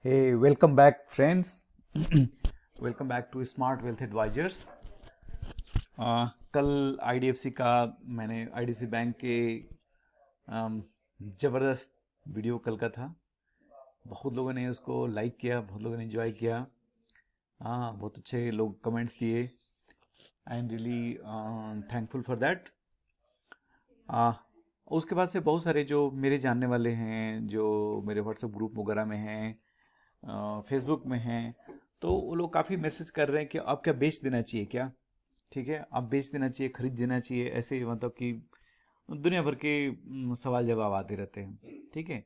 Hey, welcome back, friends. Welcome back to Smart Wealth Advisors. कल IDFC का मैंने IDFC bank के अम, ज़बरदस्त वीडियो कल का था। बहुत लोगों ने उसको लाइक किया, बहुत लोगों ने एंजॉय किया। हाँ, बहुत अच्छे लोग कमेंट्स दिए। I am really thankful for that. उसके बाद से बहुत सारे जो मेरे जानने वाले हैं, जो मेरे व्हाट्सएप ग्रुप वगैरह में हैं, फेसबुक में हैं, तो वो लोग काफ़ी मैसेज कर रहे हैं कि अब क्या बेच देना चाहिए क्या। ठीक है, अब बेच देना चाहिए, खरीद देना चाहिए, ऐसे मतलब कि दुनिया भर के सवाल जवाब आते रहते हैं। ठीक है,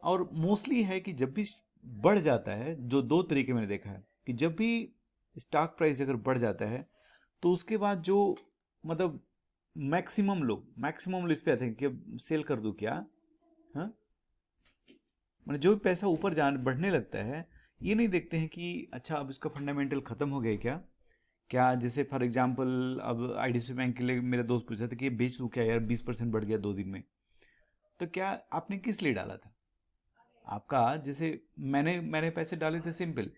और मोस्टली है कि जब भी बढ़ जाता है, जो दो तरीके मैंने देखा है कि जब भी स्टॉक प्राइस अगर बढ़ जाता है तो उसके बाद जो मतलब मैक्सिमम लोग इस पे आते हैं कि अब सेल कर दूं क्या। हाँ, मतलब जो भी पैसा ऊपर जान बढ़ने लगता है, ये नहीं देखते हैं कि अच्छा अब इसका फंडामेंटल खत्म हो गया है क्या। क्या जैसे फॉर एग्जांपल अब आईडीएफसी बैंक के लिए मेरा दोस्त पूछा था कि ये बेच दूं क्या यार, 20% बढ़ गया 2 दिन में। तो क्या आपने किस लिए डाला था? आपका जैसे मैंने पैसे डाले थे सिंपल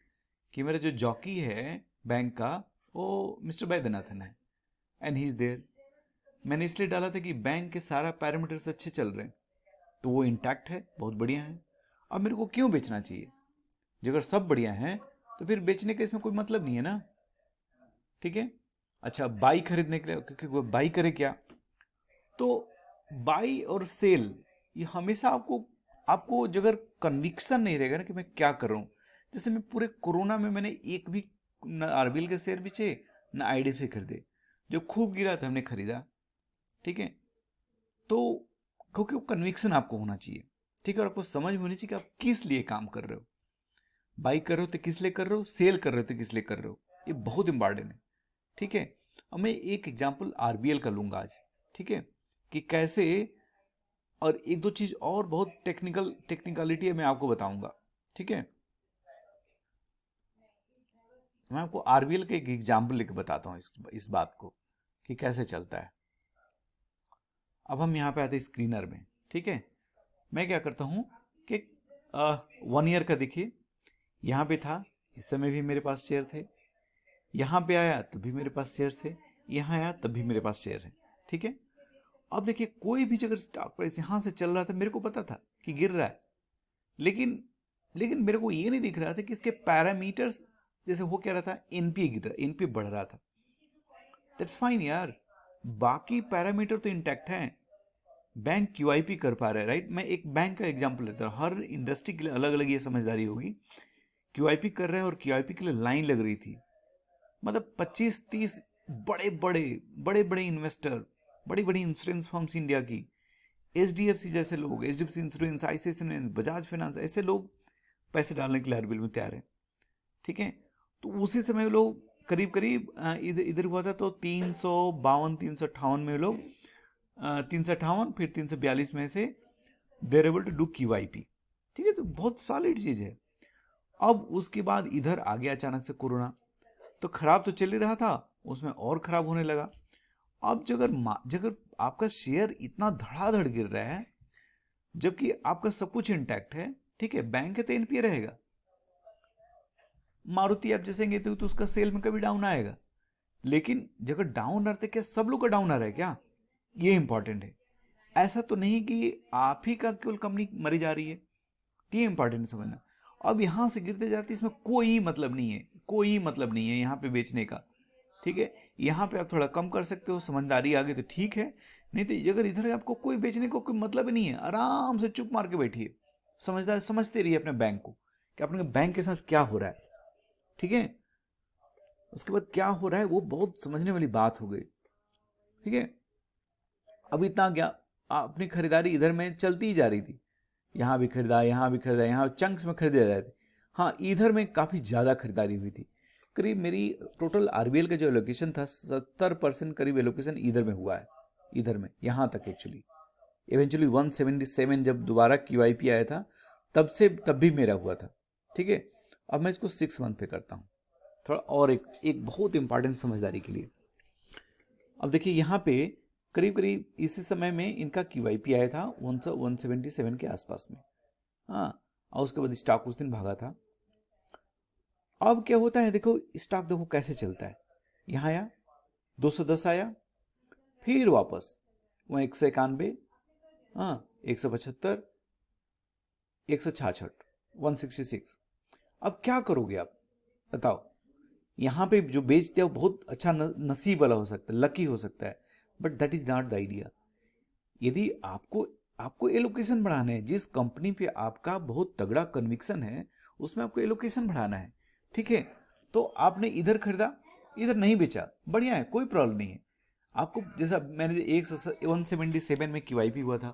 कि मेरा जो जॉकी है बैंक का, वो मिस्टर वैद्यनाथन है, एंड ही इज देयर। मैंने इसलिए डाला था कि बैंक के सारा पैरामीटर्स अच्छे चल रहे हैं, तो वो इंटैक्ट है, बहुत बढ़िया है। अब मेरे को क्यों बेचना चाहिए? जो अगर सब बढ़िया है तो फिर बेचने का इसमें कोई मतलब नहीं है ना। ठीक है, अच्छा बाई खरीदने के लिए, क्योंकि वो बाई करे क्या, तो बाई और सेल ये हमेशा आपको आपको जो अगर कन्विक्शन नहीं रहेगा ना कि मैं क्या कर रहा हूँ। जैसे मैं पूरे कोरोना में मैंने एक भी न आरबीएल के शेयर बेचे, न आईडीएफसी खरीदे। जो खूब गिरा था हमने खरीदा। ठीक है, तो क्योंकि वो कन्विक्शन आपको होना चाहिए। ठीक है, और आपको समझ में होनी चाहिए कि आप किस लिए काम कर रहे हो। बाई कर रहे हो तो किस लिए कर रहे हो, सेल कर रहे हो तो किस लिए कर रहे हो, ये बहुत इंपॉर्टेंट है। ठीक है, अब मैं एक एग्जांपल आरबीएल का लूंगा आज। ठीक है, कि कैसे, और एक दो चीज और बहुत टेक्निकलिटी है मैं आपको बताऊंगा। ठीक है, मैं आपको आरबीएल का एक एग्जांपल लेके बताता हूँ इस बात को कि कैसे चलता है। अब हम यहाँ पे आते हैं स्क्रीनर में। ठीक है, मैं क्या करता हूँ कि 1 ईयर का देखिए, यहाँ पे था, इस समय भी मेरे पास शेयर थे। यहाँ पे आया तब भी मेरे पास शेयर थे, यहाँ आया तब भी मेरे पास शेयर है। ठीक है, अब देखिए कोई भी जगह स्टॉक प्राइस यहाँ से चल रहा था, मेरे को पता था कि गिर रहा है, लेकिन लेकिन मेरे को ये नहीं दिख रहा था कि इसके पैरामीटर्स, जैसे वो कह रहा था एनपीए गिर रहा, एनपीए बढ़ रहा था। दैट्स फाइन यार, बाकी पैरामीटर तो इंटैक्ट है। बैंक क्यूआईपी कर पा रहा है, राइट। मैं एक बैंक का एग्जांपल लेता हूँ, हर इंडस्ट्री के लिए अलग अलग ये समझदारी होगी। क्यूआईपी कर रहा है और क्यूआईपी के लिए लाइन लग रही थी, मतलब 25-30 बड़े बड़े इन्वेस्टर, बड़ी बड़ी इंश्योरेंस फर्म्स इंडिया की, एचडीएफसी जैसे लोग, HDFC insurance, ICICI insurance, Bajaj finance, ऐसे लोग पैसे डालने के लिए आरबीएल में तैयार हैं। ठीक है, तो उसी समय लोग करीब करीब इधर इधर हुआ था, तो 352 358 में लोग 358 फिर 342 में से देर एबल टू डू क्यूआईपी। ठीक है, तो बहुत सॉलिड चीज है। अब उसके बाद इधर आ गया अचानक से कोरोना, तो खराब तो चल ही रहा था, उसमें और खराब होने लगा। अब जगह आपका शेयर इतना धड़ाधड़ गिर रहा है, जबकि आपका सब कुछ इंटैक्ट है। ठीक है, बैंक है तो एनपीए रहेगा। मारुति आप जैसे तो उसका सेल में कभी डाउन आएगा, लेकिन जगह डाउन रहते, क्या सब लोग का डाउन आ रहा है क्या? ये इंपॉर्टेंट है। ऐसा तो नहीं कि आप ही का केवल कंपनी मरी जा रही है, ये इंपॉर्टेंट समझना। अब यहां से गिरते जाते इसमें कोई मतलब नहीं है, कोई मतलब नहीं है यहाँ पे बेचने का। ठीक है, यहाँ पे आप थोड़ा कम कर सकते हो, समझदारी आगे तो ठीक है, नहीं तो अगर इधर आपको कोई बेचने को कोई मतलब ही नहीं है, आराम से चुप मार के बैठिए, समझदार समझते रहिए अपने बैंक को कि अपने बैंक के साथ क्या हो रहा है। ठीक है, उसके बाद क्या हो रहा है वो बहुत समझने वाली बात हो गई। ठीक है, अब इतना क्या, अपनी खरीदारी इधर में चलती ही जा रही थी, यहाँ भी खरीदा, यहाँ भी खरीदा, यहाँ चंक्स में खरीदे जा रहे थे। हाँ, इधर में काफ़ी ज़्यादा खरीदारी हुई थी। करीब मेरी टोटल आरबीएल का जो एलोकेशन था, 70% करीब एलोकेशन इधर में हुआ है, इधर में यहाँ तक एक्चुअली। इवेंचुअली 177 जब दोबारा क्यूआईपी आया था, तब भी मेरा हुआ था। ठीक है, अब मैं इसको 6 मंथ पे करता हूँ, थोड़ा और एक बहुत इंपॉर्टेंट समझदारी के लिए। अब देखिए यहाँ पे करीब करीब इसी समय में इनका क्यूआईपी आया था 177 के आसपास में। हाँ, और उसके बाद स्टॉक उस दिन भागा था। अब क्या होता है, देखो स्टॉक देखो कैसे चलता है, यहाँ आया 210 आया, फिर वापस वहाँ 191, हाँ 175, 166, 166। अब क्या करोगे आप बताओ। यहाँ पे जो बेचते हैं वो बहुत अच्छा नसीब वाला हो सकता है, लकी हो सकता है, but that is not the idea. यदि आपको एलोकेशन बढ़ाना है, जिस कंपनी पे आपका बहुत तगड़ा कन्विक्शन है उसमें आपको एलोकेशन बढ़ाना है, ठीक है। तो आपने इधर खरीदा, इधर नहीं बेचा, बढ़िया है, कोई प्रॉब्लम नहीं है। आपको जैसा मैंने 177 में QIP हुआ था,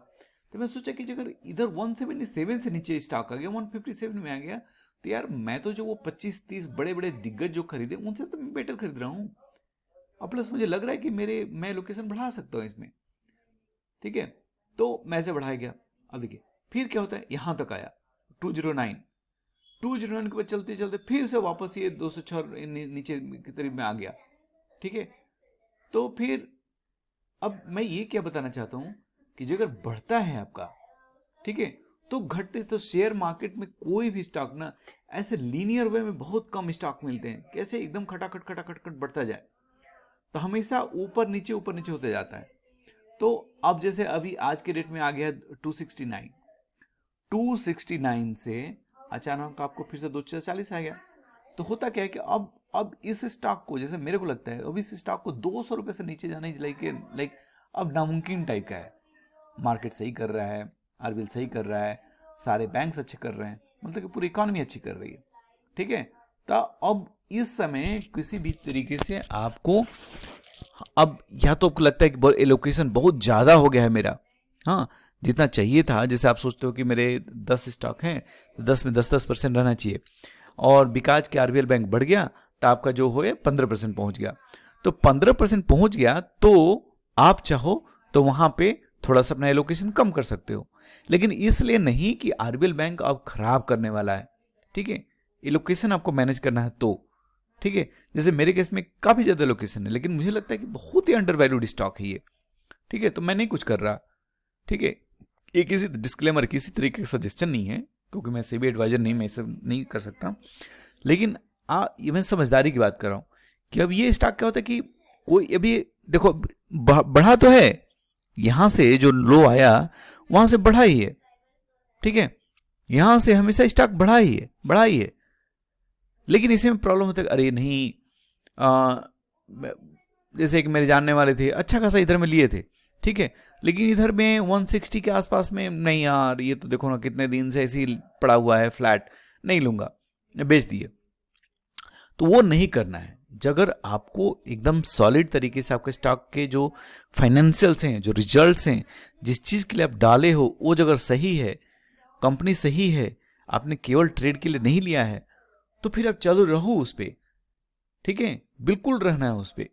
तो मैं सोचा कि अगर इधर 177 से नीचे स्टॉक आ गया, 157 में आ गया, तो यार मैं तो जो वो 25-30 बड़े बड़े दिग्गज जो खरीदे उनसे तो मैं बेटर खरीद रहा हूँ। और प्लस मुझे लग रहा है कि मैं लोकेशन बढ़ा सकता हूँ इसमें, ठीक है। तो मैं से बढ़ाया गया। अब देखिए फिर क्या होता है, यहां तक आया 209 के बाद चलते चलते फिर से वापस ये 206 नीचे के करीब में आ गया, ठीक है। तो फिर अब मैं ये क्या बताना चाहता हूं कि अगर बढ़ता है आपका, ठीक है, तो घटते तो शेयर मार्केट में कोई भी स्टॉक ना ऐसे लीनियर वे में बहुत कम स्टॉक मिलते हैं, कैसे एकदम खटाखट खटाखट बढ़ता जाए, तो हमेशा ऊपर नीचे होते जाता है। तो अब जैसे अभी आज के डेट में आ गया 269 से अचानक आपको फिर से 240 आ गया। तो होता क्या है कि अब इस स्टॉक को, जैसे मेरे को लगता है अब इस स्टॉक को 200 रुपए से नीचे जाने लाइक अब नामुमकिन टाइप का है। मार्केट सही कर रहा है, आरबीएल सही कर रहा है, सारे बैंक्स अच्छे कर रहे हैं, मतलब कि पूरी इकोनॉमी अच्छी कर रही है, ठीक है। तो अब इस समय किसी भी तरीके से आपको, अब या तो आपको लगता है कि एलोकेशन बहुत ज़्यादा हो गया है मेरा, हाँ जितना चाहिए था, जैसे आप सोचते हो कि मेरे 10 स्टॉक हैं तो 10 में 10% रहना चाहिए, और बिकाज के आरबीएल बैंक बढ़ गया तो आपका जो हो 15% पहुंच गया। तो 15% पहुंच गया तो आप चाहो तो वहां पे थोड़ा सा अपना एलोकेशन कम कर सकते हो, लेकिन इसलिए नहीं कि आरबीएल बैंक अब खराब करने वाला है, ठीक है। एलोकेशन आपको मैनेज करना है तो, ठीक है। जैसे मेरे केस में काफी ज्यादा लोकेशन है, लेकिन मुझे लगता है कि बहुत ही अंडर वैल्यूड स्टॉक है ये, ठीक है, तो मैं नहीं कुछ कर रहा, ठीक है। ये किसी डिस्क्लेमर, किसी तरीके का सजेशन नहीं है, क्योंकि मैं सेबी एडवाइजर नहीं, मैं इसे नहीं कर सकता, लेकिन ये मैं समझदारी की बात कर रहा हूं कि अब ये स्टॉक क्या होता है कि कोई अभी देखो बढ़ा तो है, यहां से जो लो आया वहां से बढ़ा ही है, ठीक है, यहां से हमेशा स्टॉक बढ़ा ही है, लेकिन इसी में प्रॉब्लम होता है, अरे नहीं जैसे कि मेरे जानने वाले थे, अच्छा खासा इधर में लिए थे, ठीक है, लेकिन इधर में 160 के आसपास में, नहीं यार ये तो देखो ना कितने दिन से ऐसे ही पड़ा हुआ है फ्लैट, नहीं लूंगा, बेच दिए। तो वो नहीं करना है। अगर आपको एकदम सॉलिड तरीके से आपके स्टॉक के जो फाइनेंशियल्स हैं, जो रिजल्ट्स हैं, जिस चीज के लिए आप डाले हो वो अगर सही है, कंपनी सही है, आपने केवल ट्रेड के लिए नहीं लिया है, तो फिर आप चलो रहो उस पर, ठीक है, बिल्कुल रहना है उस पर,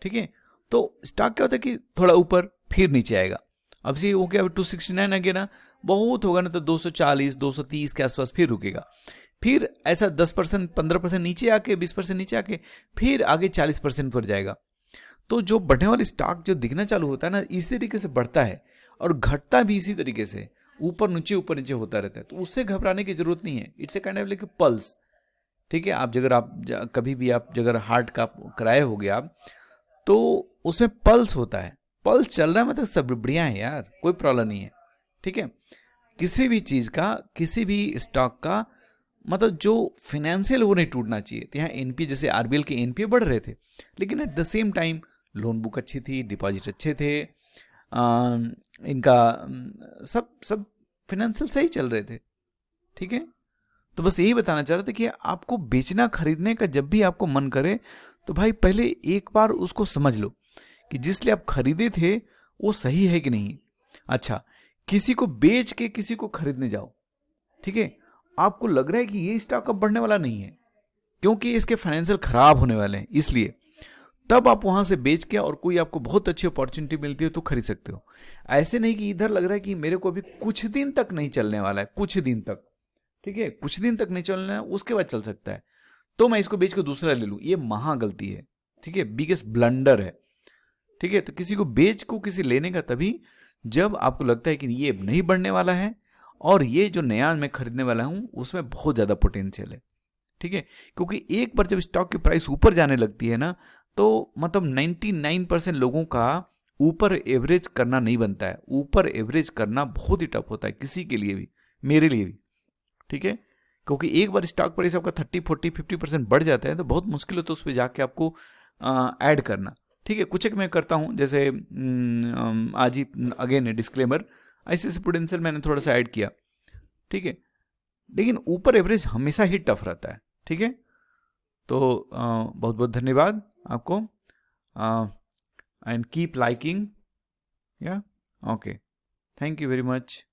ठीक है। तो स्टॉक क्या होता है कि थोड़ा ऊपर फिर नीचे आएगा, अब से हो गया 269 आ गया ना, बहुत होगा ना तो 240 230 के आसपास फिर रुकेगा, फिर ऐसा 10% 15% नीचे आके 20% नीचे आके फिर आगे 40% पर जाएगा। तो जो बढ़ने वाली स्टॉक जो दिखना चालू होता है ना, इसी तरीके से बढ़ता है और घटता भी इसी तरीके से, ऊपर नीचे होता रहता है, तो उससे घबराने की जरूरत नहीं है। It's a kind of like pulse, ठीक है। आप कभी भी आप अगर हार्ट का कराए हो गया आप, तो उसमें पल्स होता है, पल्स चल रहा है मतलब सब बढ़िया है यार, कोई प्रॉब्लम नहीं है, ठीक है। किसी भी चीज का, किसी भी स्टॉक का मतलब जो फाइनेंशियल वो नहीं टूटना चाहिए। तो यहाँ एनपीए, जैसे आरबीएल के एनपीए बढ़ रहे थे, लेकिन at the same time loan book अच्छी थी, डिपॉजिट अच्छे थे, इनका सब फाइनेंशियल सही चल रहे थे, ठीक है। तो बस यही बताना चाह रहा था कि आपको बेचना खरीदने का जब भी आपको मन करे, तो भाई पहले एक बार उसको समझ लो कि जिस लिए आप खरीदे थे वो सही है कि नहीं। अच्छा, किसी को बेच के किसी को खरीदने जाओ, ठीक है, आपको लग रहा है कि ये स्टॉक अब बढ़ने वाला नहीं है क्योंकि इसके फाइनेंशियल खराब होने वाले हैं, इसलिए तब आप वहां से बेच के और कोई आपको बहुत अच्छी अपॉर्चुनिटी मिलती है तो खरीद सकते हो। ऐसे नहीं कि इधर लग रहा है कि मेरे को अभी कुछ दिन तक नहीं चलने वाला है, कुछ दिन तक, ठीक है, कुछ दिन तक नहीं चलना है, उसके बाद चल सकता है, तो मैं इसको बेच के दूसरा ले लूं, ये महा गलती है, ठीक है, बिगेस्ट ब्लंडर है, ठीक है। तो किसी को बेच को किसी लेने का तभी जब आपको लगता है कि ये नहीं बढ़ने वाला है और ये जो नया मैं खरीदने वाला हूँ उसमें बहुत ज़्यादा पोटेंशियल है, ठीक है। क्योंकि एक बार जब स्टॉक की प्राइस ऊपर जाने लगती है ना, तो मतलब 99% लोगों का ऊपर एवरेज करना नहीं बनता है। ऊपर एवरेज करना बहुत ही टफ होता है किसी के लिए भी, मेरे लिए भी, ठीक है। क्योंकि एक बार स्टॉक प्राइस आपका 30, 40, 50% बढ़ जाता है तो बहुत मुश्किल होता है उस पर जाके आपको ऐड करना, ठीक है। कुछ एक मैं करता हूँ, जैसे आज ही अगेन डिस्क्लेमर, ICICI प्रूडेंशियल मैंने थोड़ा सा ऐड किया, ठीक है। लेकिन ऊपर एवरेज हमेशा ही टफ रहता है, ठीक है। तो बहुत बहुत धन्यवाद आपको, एंड कीप लाइकिंग, या okay, thank you very much.